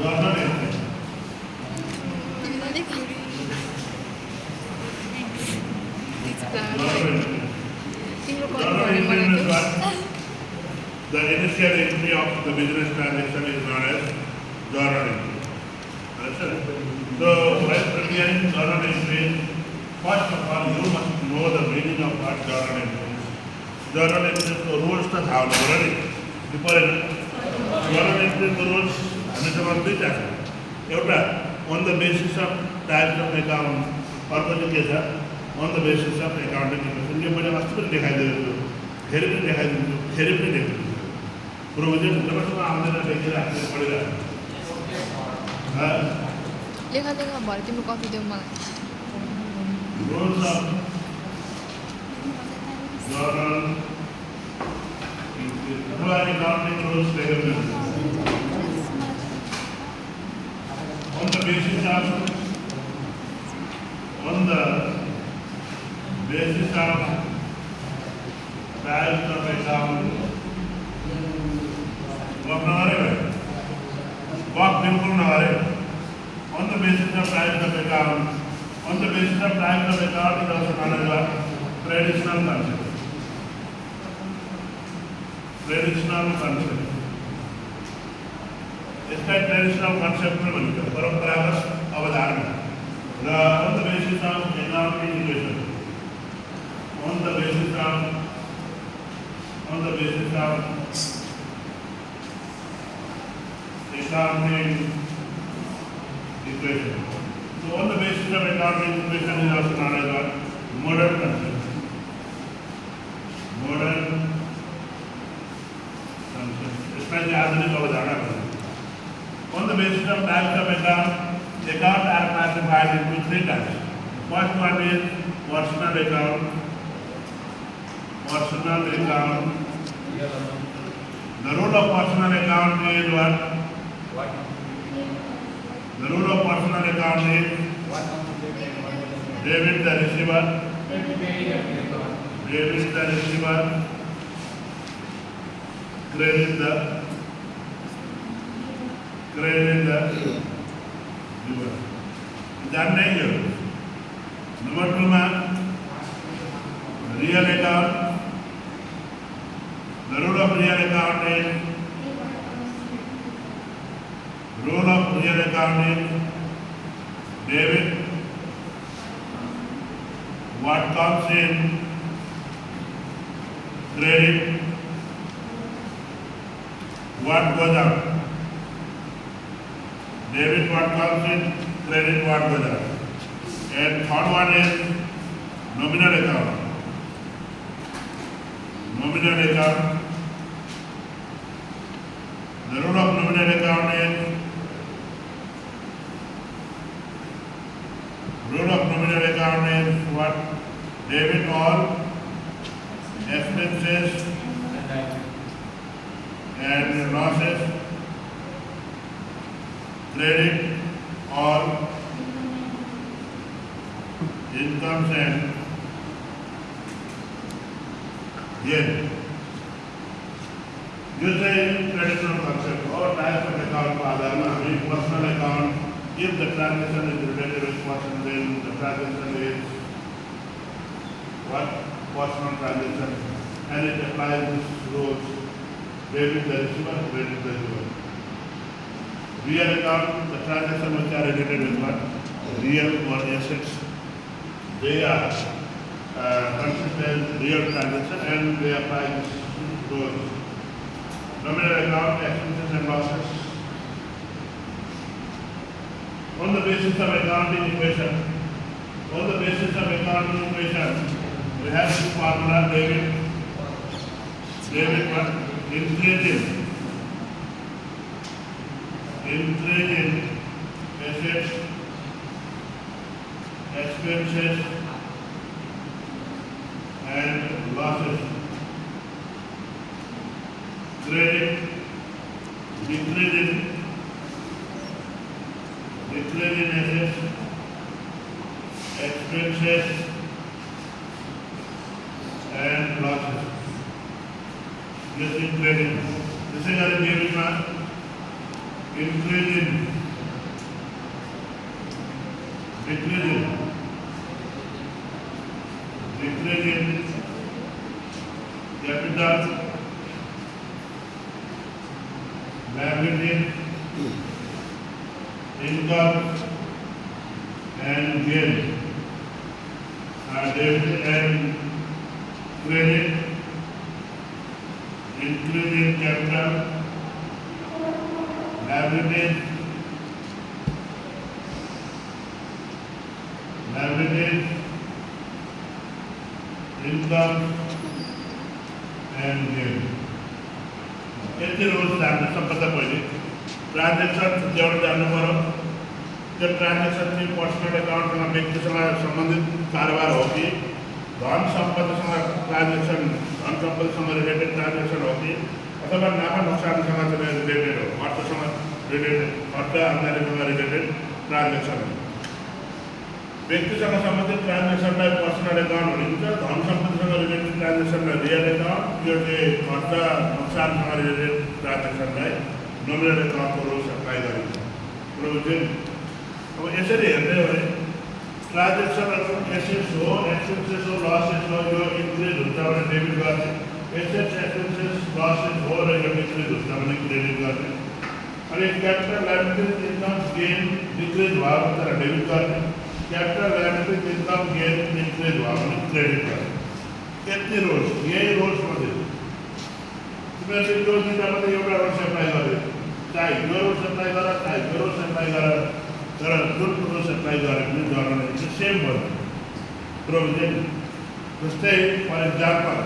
journal entry. Journal entry. Journal entry means what? The initial entry of the business transaction is known as journal entry. Understand? So while preparing journal entry, first of all you must know the meaning of what journal entry is. Journal entry को rules था था उन्होंने डिपोरे journal entry को rules हमें समझ भी जाता है. एउटा on the basis of types of account अर्को चाहिँ के छ on the basis of accounting information यो मैले अस्ति पनि देखाइदिएको छु फेरि पनि देखाइदिन्छु फेरि पनि देखाइदिन्छु प्रोभिजन जबसम्म आउँदैन देखिराख्नु पडिरहेको लेखा लेखा भरे तिम्रो कफी देऊ मलाई rules of journal who are accounting rules regulations on the basis of types of account work बिल्कुल न हरे on the basis of types of account is also known as what? Traditional concept. इसका traditional concept में बनता है परंपरागत अवधारणा on the basis of accounting equation on the basis of accounting equation. So on the basis of accounting equation is also known as what? Modern concept. इसमें आधुनिक अवधारणा है. On the basis of types of accounts are classified into three types. First one is personal account. The rule of personal account is what? The rule of personal account is debit the receiver, credit the giver. That नहीं है. Number two में real account. The rule of real account is debit what comes in, credit what goes out. Debit what comes in, credit what goes out. And third one is nominal account. The rule of nominal account is what? Debit all expenses and losses, credit all incomes and gain. This is traditional concept or type of account को आधार में हमें personal account, if the transaction is related with person, then the transaction is what? Personal transaction, and it applies these rules: debit the receiver, credit the giver. Real account, the transaction which are related with what? Real or assets. They are considered as real transaction and they apply these rules. Nominal account, expenses and losses. On the basis of accounting equation, we have this formula: debit what? Increase in assets, expenses and losses. Credit, decrease in assets, expenses and losses. This is credit. This is our debit one. increase in capital, liability, income and gain, debit and credit, increase in capital, liability, income and gain. यति rules जान्नु सबभन्दा पहिले transaction जेवढं जान्नु पर्यो त्यो transaction चाहिँ personal एकाउन्टसँग व्यक्तिसँग सम्बन्धित कारोबार हो कि धन सम्पत्तिसँग ट्रान्जेक्सन धन सम्पत्तिसँग रिलेटेड ट्रान्जेक्सन हो कि अथवा नाफा नोक्सानसँग रिलेटेड हो अर्थसँग रिलेटेड अर्थ आम्दानीसँग रिलेटेड ट्रान्जेक्सन हो व्यक्तिसँग सम्बन्धित ट्रान्जेक्सनलाई पर्सनल एकाउन्ट भनिन्छ धन सम्पत्तिसँग रिलेटेड ट्रान्जेक्सनलाई रियल एकाउन्ट यो चाहिँ अर्थ नोक्सानसँग रिलेटेड ट्रान्जेक्सनलाई नोमिनल एकाउन्टको रुल्स एप्लाई गरिन्छ बुझ्यो अब यसरी हेर्ने हो भने ट्रान्जेक्सनहरू एसेट्स हो एक्सपेन्सेस हो लसेस हो यो इन्क्रिज हुन्छ भने डेबिट गर्ने एसेट्स एक्सपेन्सेस लसेस हो र यो डिक्रिज हुन्छ भने क्रेडिट गर्ने अनि capital liability income gain decrease भयो भने त्यसलाई डेबिट गर्ने capital liability income gain increase भयो भने क्रेडिट गर्ने यति रुल्स यही रुल्स मात्रै तिमीहरूले यो दुईवटा मात्रै एउटा रुल्स एप्लाई गर्यो चाहे यो रुल्स एप्लाई गर चाहे यो रुल्स एप्लाई गर तर जुन रुल्स एप्लाई गरे पनि जर्नल सेम भयो कुरो बुझ्यो जस्तै फर इक्जाम्पल